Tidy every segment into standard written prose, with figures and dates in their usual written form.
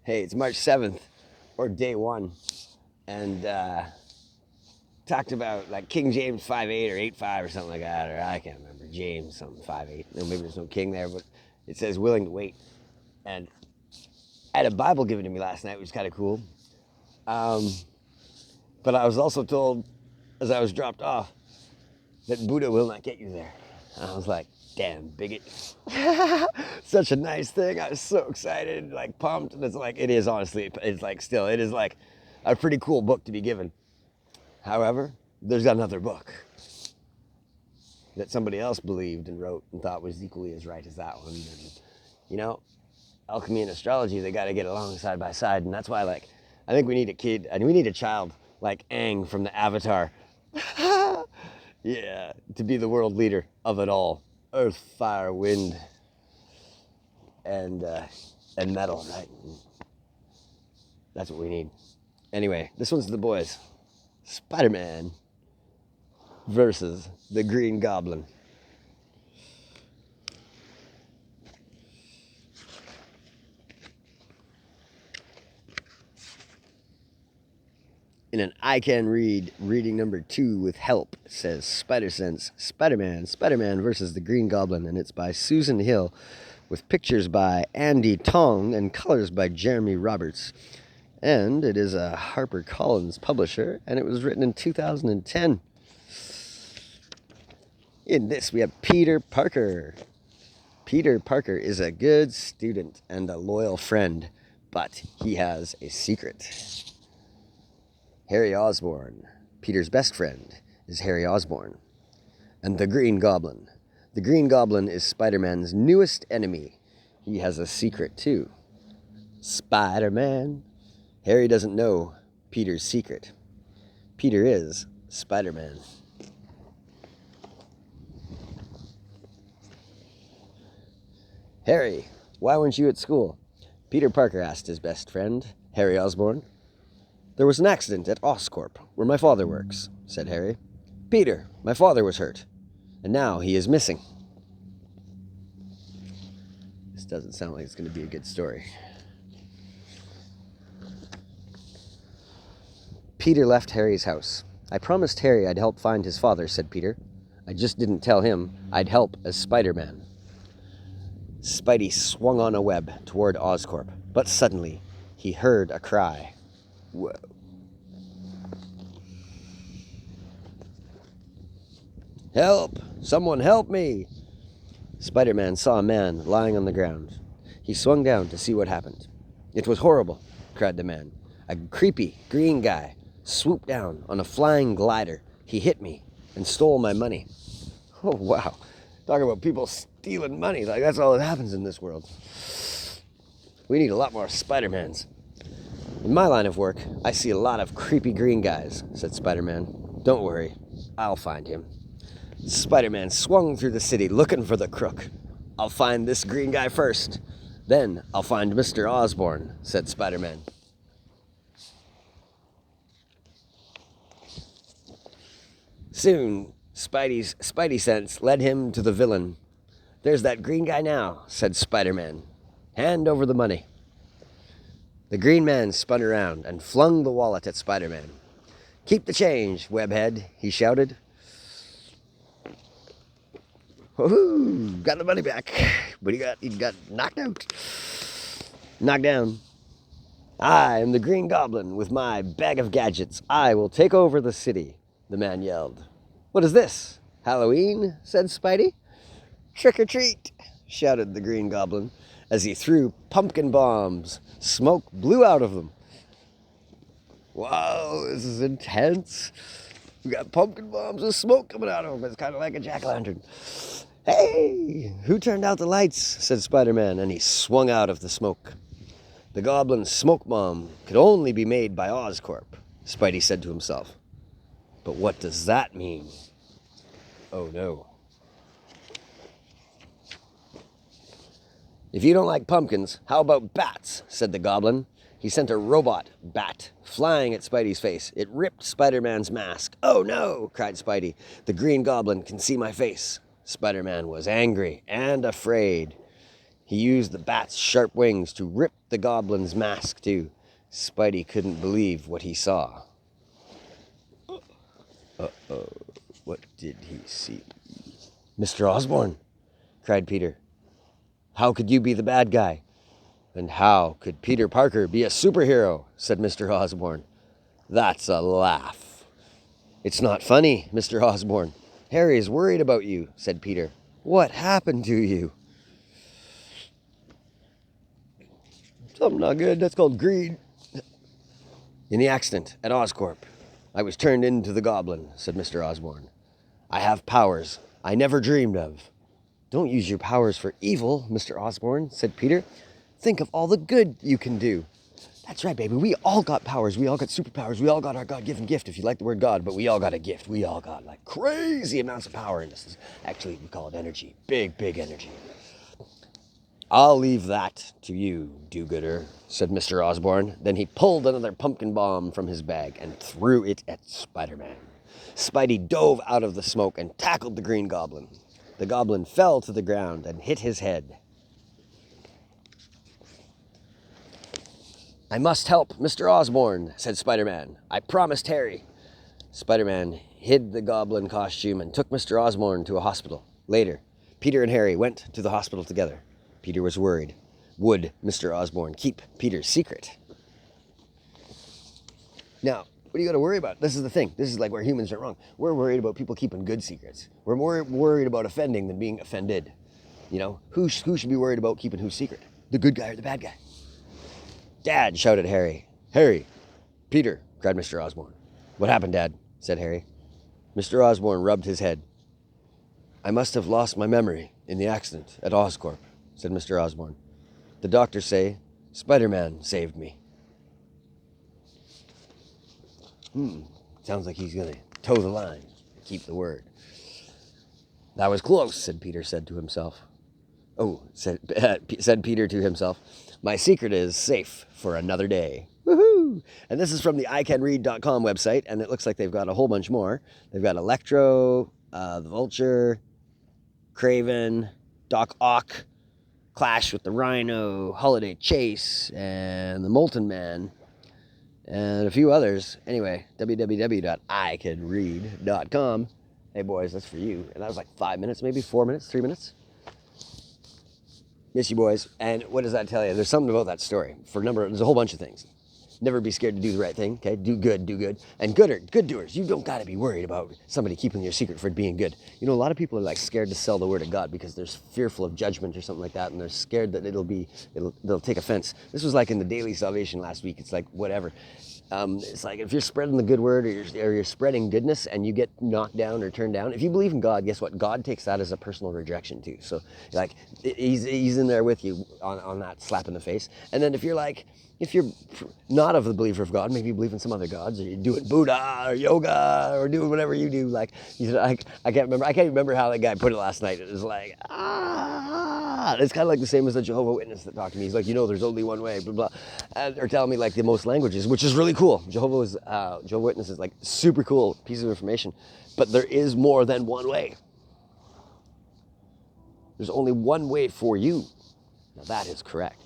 Hey, it's March 7th, or day one, and talked about like King James 5:8 or 8:5 or something like that, or I can't remember. James something 5:8. No, maybe there's no king there, but it says willing to wait. And I had a Bible given to me last night, which is kind of cool. But I was also told, as I was dropped off, that Buddha will not get you there. And I was like, damn, bigot. Such a nice thing. I was so excited, like pumped. And it's like, it is honestly, it's like still, it is like a pretty cool book to be given. However, there's another book that somebody else believed and wrote and thought was equally as right as that one. And, you know, alchemy and astrology, they got to get along side by side. And that's why, like, I think we need a kid and we need a child like Aang from the Avatar. Yeah, to be the world leader of it all. Earth, fire, wind, and metal, right? That's what we need. Anyway, this one's the boys. Spider-Man versus the Green Goblin. In an I Can Read, reading number 2 with help, it says Spider Sense, Spider-Man versus the Green Goblin, and it's by Susan Hill, with pictures by Andie Tong and colors by Jeremy Roberts. And it is a HarperCollins publisher, and it was written in 2010. In this, we have Peter Parker. Peter Parker is a good student and a loyal friend, but he has a secret. Harry Osborn, Peter's best friend, is Harry Osborn. And the Green Goblin. The Green Goblin is Spider-Man's newest enemy. He has a secret, too. Spider-Man. Harry doesn't know Peter's secret. Peter is Spider-Man. Harry, why weren't you at school? Peter Parker asked his best friend, Harry Osborn. There was an accident at Oscorp, where my father works, said Harry. Peter, my father was hurt, and now he is missing. This doesn't sound like it's going to be a good story. Peter left Harry's house. I promised Harry I'd help find his father, said Peter. I just didn't tell him I'd help as Spider-Man. Spidey swung on a web toward Oscorp, but suddenly he heard a cry. Whoa. Help! Someone help me! Spider-Man saw a man lying on the ground. He swung down to see what happened. It was horrible, cried the man. A creepy green guy swooped down on a flying glider. He hit me and stole my money. Oh, wow. Talk about people stealing money. Like, that's all that happens in this world. We need a lot more Spider-Mans. In my line of work, I see a lot of creepy green guys, said Spider-Man. Don't worry, I'll find him. Spider-Man swung through the city looking for the crook. I'll find this green guy first. Then I'll find Mr. Osborn, said Spider-Man. Soon, Spidey's Spidey sense led him to the villain. There's that green guy now, said Spider-Man. Hand over the money. The green man spun around and flung the wallet at Spider-Man. Keep the change, webhead, he shouted. Woohoo! Got the money back. But he got knocked out. Knocked down. I am the Green Goblin with my bag of gadgets. I will take over the city, the man yelled. What is this? Halloween? Said Spidey. Trick or treat, shouted the Green Goblin as he threw pumpkin bombs. Smoke blew out of them. Wow, this is intense. We got pumpkin bombs with smoke coming out of them. It's kind of like a jack-o'-lantern. Hey, who turned out the lights? Said Spider-Man, and he swung out of the smoke. The Goblin's smoke bomb could only be made by Oscorp, Spidey said to himself. But what does that mean? Oh no. If you don't like pumpkins, how about bats? Said the Goblin. He sent a robot bat flying at Spidey's face. It ripped Spider-Man's mask. Oh no, cried Spidey. The Green Goblin can see my face. Spider-Man was angry and afraid. He used the bat's sharp wings to rip the goblin's mask too. Spidey couldn't believe what he saw. Uh-oh, what did he see? Mr. Osborn, cried Peter. How could you be the bad guy? And how could Peter Parker be a superhero? Said Mr. Osborn. That's a laugh. It's not funny, Mr. Osborn. Harry is worried about you, said Peter. What happened to you? Something not good. That's called greed. In the accident at Oscorp, I was turned into the Goblin, said Mr. Osborn. I have powers I never dreamed of. Don't use your powers for evil, Mr. Osborn, said Peter. Think of all the good you can do. That's right, baby. We all got powers. We all got superpowers. We all got our God-given gift, if you like the word God, but we all got a gift. We all got like crazy amounts of power in this. Actually, we call it energy. Big, big energy. I'll leave that to you, do-gooder, said Mr. Osborn. Then he pulled another pumpkin bomb from his bag and threw it at Spider-Man. Spidey dove out of the smoke and tackled the Green Goblin. The Goblin fell to the ground and hit his head. I must help Mr. Osborn, said Spider-Man. I promised Harry. Spider-Man hid the Goblin costume and took Mr. Osborn to a hospital. Later, Peter and Harry went to the hospital together. Peter was worried. Would Mr. Osborn keep Peter's secret? Now, what do you got to worry about? This is the thing. This is like where humans are wrong. We're worried about people keeping good secrets. We're more worried about offending than being offended. You know, who should be worried about keeping whose secret? The good guy or the bad guy? Dad, shouted Harry. Harry! Peter, cried Mr. Osborn. What happened, Dad? Said Harry. Mr. Osborn rubbed his head. I must have lost my memory in the accident at Oscorp, said Mr. Osborn. The doctors say Spider-Man saved me. Sounds like he's going to toe the line, keep the word. That was close, said Peter to himself. Said Peter to himself. My secret is safe for another day. Woohoo! And this is from the iCanRead.com website, and it looks like they've got a whole bunch more. They've got Electro, the Vulture, Craven, Doc Ock, Clash with the Rhino, Holiday Chase, and the Molten Man, and a few others. Anyway, www.iCanRead.com. Hey boys, that's for you. And that was like 5 minutes, maybe 4 minutes, 3 minutes. Miss you boys. And what does that tell you? There's something about that story. There's a whole bunch of things. Never be scared to do the right thing, okay? Do good. And good doers. You don't got to be worried about somebody keeping your secret for being good. You know, a lot of people are like scared to sell the word of God because they're fearful of judgment or something like that, and they're scared that they'll take offense. This was like in the Daily Salvation last week. It's like, whatever. It's like if you're spreading the good word or you're spreading goodness and you get knocked down or turned down, if you believe in God, guess what? God takes that as a personal rejection too. So like he's in there with you on that slap in the face. And then if you're not of the believer of God, maybe you believe in some other gods, or you're doing Buddha or yoga or doing whatever you do, like I can't remember how that guy put it last night. It was like it's kind of like the same as the Jehovah's Witness that talked to me. He's like, there's only one way, blah blah, or telling me like the most languages, which is really cool. Jehovah's Witness is like super cool piece of information, but there is more than one way. There's only one way for you. Now that is correct.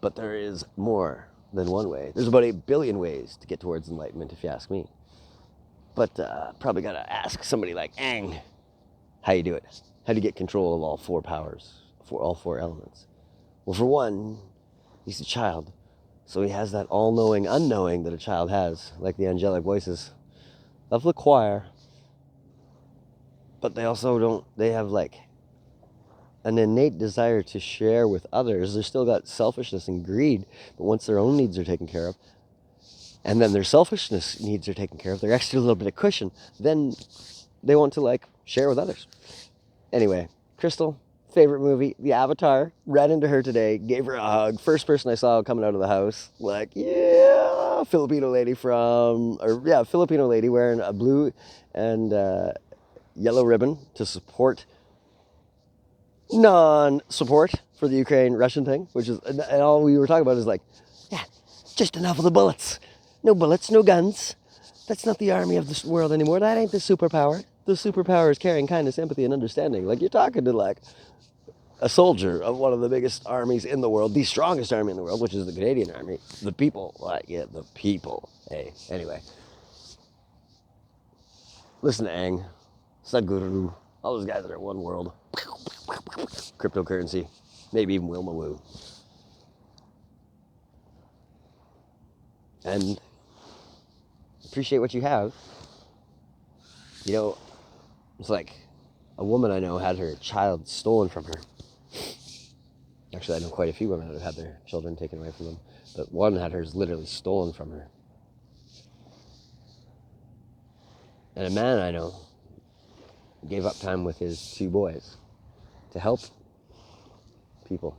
But there is more than one way. There's about 8 billion ways to get towards enlightenment, if you ask me. But probably got to ask somebody like Aang how you do it. How do you get control of all 4 powers, all 4 elements? Well, for one, he's a child. So he has that all-knowing unknowing that a child has, like the angelic voices of the choir. But they have like an innate desire to share with others. They're still got selfishness and greed, but once their own needs are taken care of, and then their selfishness needs are taken care of, their extra little bit of cushion, then they want to like share with others. Anyway, Crystal, favorite movie, The Avatar, ran into her today, gave her a hug. First person I saw coming out of the house, like, yeah, Filipino lady wearing a blue and yellow ribbon to support non-support for the Ukraine-Russian thing, which is, and all we were talking about is like, yeah, just enough of the bullets. No bullets, no guns. That's not the army of this world anymore. That ain't the superpower. The superpower is caring, kindness, empathy, and understanding. Like, you're talking to like a soldier of one of the biggest armies in the world, the strongest army in the world, which is the Canadian Army. The people, the people. Hey, anyway. Listen to Aang, Sadhguru, all those guys that are one world. Cryptocurrency, maybe even Wilma Woo. And appreciate what you have. You know, it's like a woman I know had her child stolen from her. Actually, I know quite a few women that have had their children taken away from them, but one had hers literally stolen from her. And a man I know gave up time with his 2 boys to help people.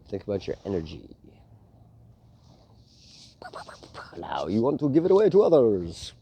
Think about your energy. Now you want to give it away to others.